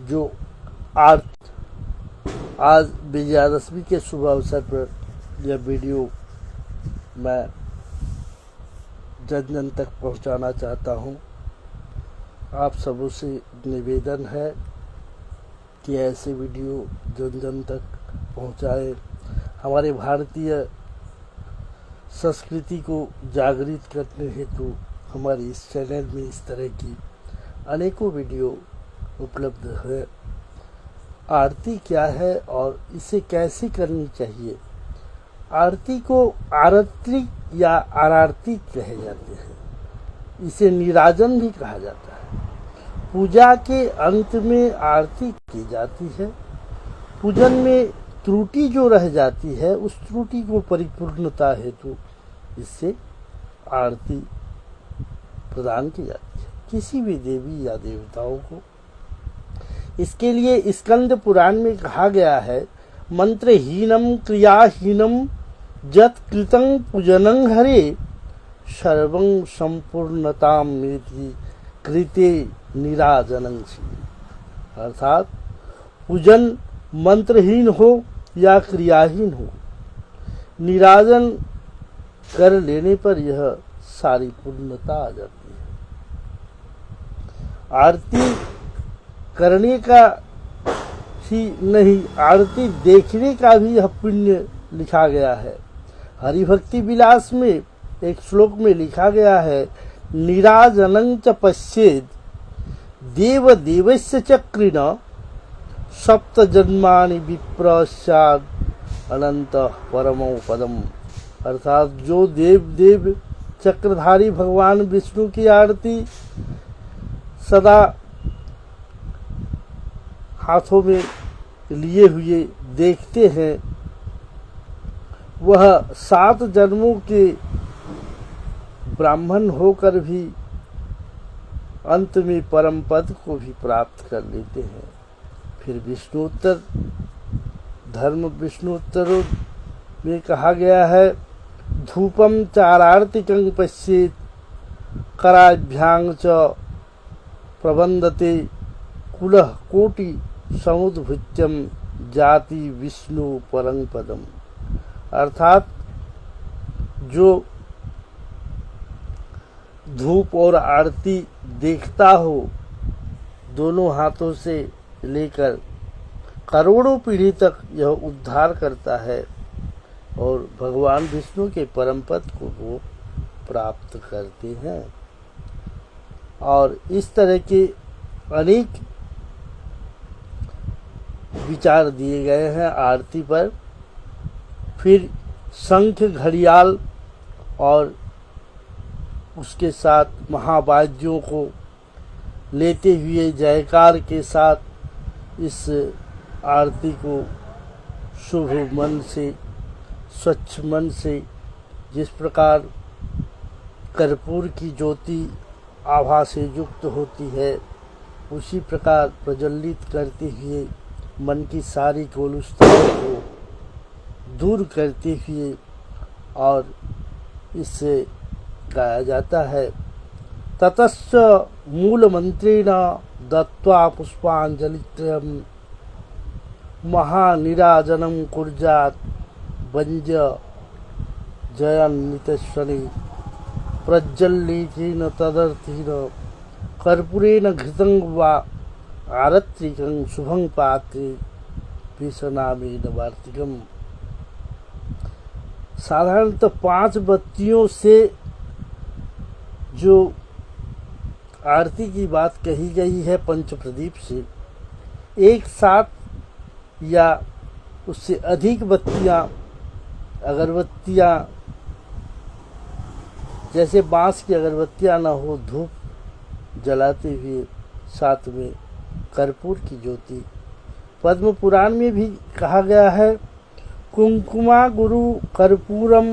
जो आज विजयादशमी के शुभ अवसर पर यह वीडियो मैं जन जन तक पहुंचाना चाहता हूं। आप सबों से निवेदन है कि ऐसे वीडियो जन जन तक पहुंचाएं। हमारे भारतीय संस्कृति को जागृत करने हेतु हमारे इस चैनल में इस तरह की अनेकों वीडियो उपलब्ध है। आरती क्या है और इसे कैसे करनी चाहिए। आरती को आरती या आरारती कहे जाते हैं। इसे नीराजन भी कहा जाता है। पूजा के अंत में आरती की जाती है। पूजन में त्रुटि जो रह जाती है उस त्रुटि को परिपूर्णता हेतु इससे आरती प्रदान की जाती है किसी भी देवी या देवताओं को। इसके लिए स्कंद पुराण में कहा गया है, मंत्रहीनम क्रियाहीनम जत कृतं पूजनं हरे सर्वं संपूर्णताम मेति कृते नीराजनं। अर्थात पूजन मंत्रहीन हो या क्रियाहीन हो, नीराजन कर लेने पर यह सारी पूर्णता आ जाती है। आरती करने का ही नहीं, आरती देखने का भी यह पुण्य लिखा गया है। हरिभक्ति विलास में एक श्लोक में लिखा गया है, नीराजनं च पश्येद देव देवस्य चक्रिण सप्त जन्मानि विप्रस्याद अनंत परमो पदम। अर्थात जो देव चक्रधारी भगवान विष्णु की आरती सदा हाथों में लिए हुए देखते हैं, वह 7 जन्मों के ब्राह्मण होकर भी अंत में परम पद को भी प्राप्त कर लेते हैं। फिर विष्णुत्तर धर्म विष्णुत्तर में कहा गया है, धूपम चारार्तिकं पश्येत कराभ्यां च प्रबंधते कुलः कोटि समुद्भुत्यम जाति विष्णु परं पदम। अर्थात जो धूप और आरती देखता हो, दोनों हाथों से लेकर करोड़ों पीढ़ी तक यह उद्धार करता है और भगवान विष्णु के परम पद को वो प्राप्त करते हैं। और इस तरह के अनेक विचार दिए गए हैं आरती पर। फिर शंख घड़ियाल और उसके साथ महावाद्यों को लेते हुए जयकार के साथ इस आरती को शुभ मन से, स्वच्छ मन से, जिस प्रकार कर्पूर की ज्योति आभा से युक्त होती है उसी प्रकार प्रज्वलित करते हुए मन की सारी कलुषताओं को दूर करते हुए और इससे गाया जाता है। ततश्च मूल मंत्रेण दत्वा पुष्पांजलित्रयम् महानिराजनं कुर्यात् वंज जयन्नितश्वनि प्रज्वलितेन तदर्थेन कर्पूरेण घृतं वा आरत्रिकं शुभं पात्रे विषनामेन वार्तिकम्। साधारणतः 5 बत्तियों से जो आरती की बात कही गई है पंच प्रदीप से, एक साथ या उससे अधिक बत्तियां, अगरबत्तियां, जैसे बांस की अगरबत्तियां न हो, धूप जलाते हुए साथ में कर्पूर की ज्योति। पद्म पुराण में भी कहा गया है, कुंकुमा गुरु कर्पूरम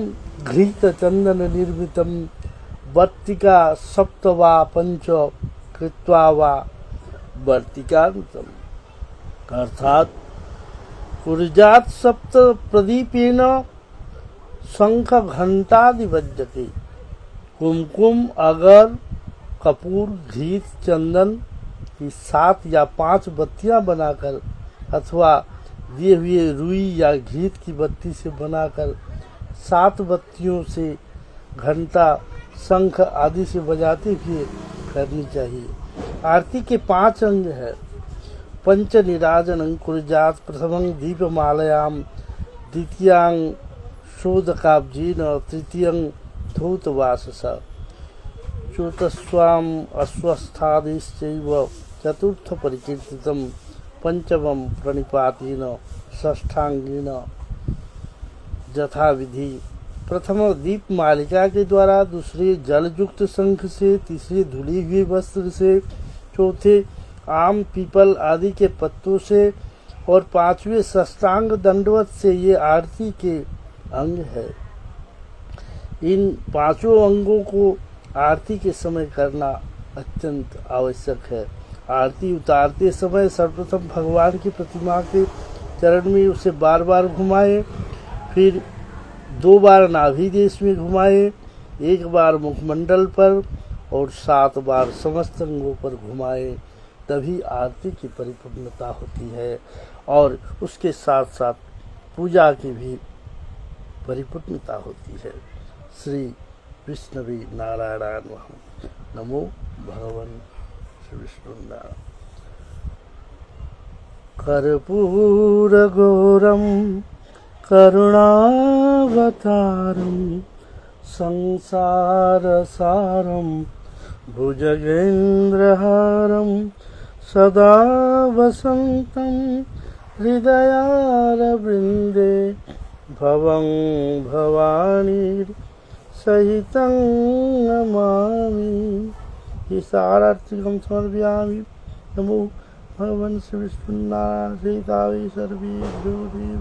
घृत चंदन निर्मितम वर्तिका सप्त वा पंच कृत्वा वा वर्तिकांतम। अर्थात कुर्यात् सप्त प्रदीपेन शंख घंटादि बज्जते। कुमकुम अगर कपूर घृत चंदन कि 7 या 5 बत्तियां बनाकर अथवा दिए हुए रुई या घीत की बत्ती से बनाकर 7 बत्तियों से घंटा, शंख आदि से बजाते हुए करनी चाहिए। आरती के 5 अंग है। पंच निराजनं कुर्यात् प्रथमं दीपमालयां, द्वितीयं शोधकाब्जेन, तृतीयं धूतवाससा, चतुर्थं अश्वस्थादिश्चैव, चतुर्थ परिकीर्तितं, पंचमं प्रणिपातेन, षष्ठांगेन यथाविधि। प्रथम दीप मालिका के द्वारा, दूसरे जल युक्त शंख से, तीसरे धुली हुए वस्त्र से, चौथे आम, पीपल आदि के पत्तों से और 5वें साष्टांग दंडवत से। ये आरती के अंग है। इन 5 अंगों को आरती के समय करना अत्यंत आवश्यक है। आरती उतारते समय सर्वप्रथम भगवान की प्रतिमा के चरण में उसे बार बार घुमाए, फिर 2 बार नाभि देश में घुमाए, 1 बार मुखमंडल पर और 7 बार समस्त अंगों पर घुमाए, तभी आरती की परिपूर्णता होती है और उसके साथ साथ पूजा की भी परिपूर्णता होती है। श्री विष्णवे नारायणाय नमः। नमो भगवन् श्री विष्णुनारायण। कर्पूरगौरं करुणावतारं संसारसारं भुजगेन्द्रहारं सदा वसन्तं हृदयारविन्दे भवं भवानी सहितं नमामि। ये सारार्थिकं समर्पयामि। नमो भगवन् श्री विष्णुनारायण। सर्वेभ्यो देवेभ्यो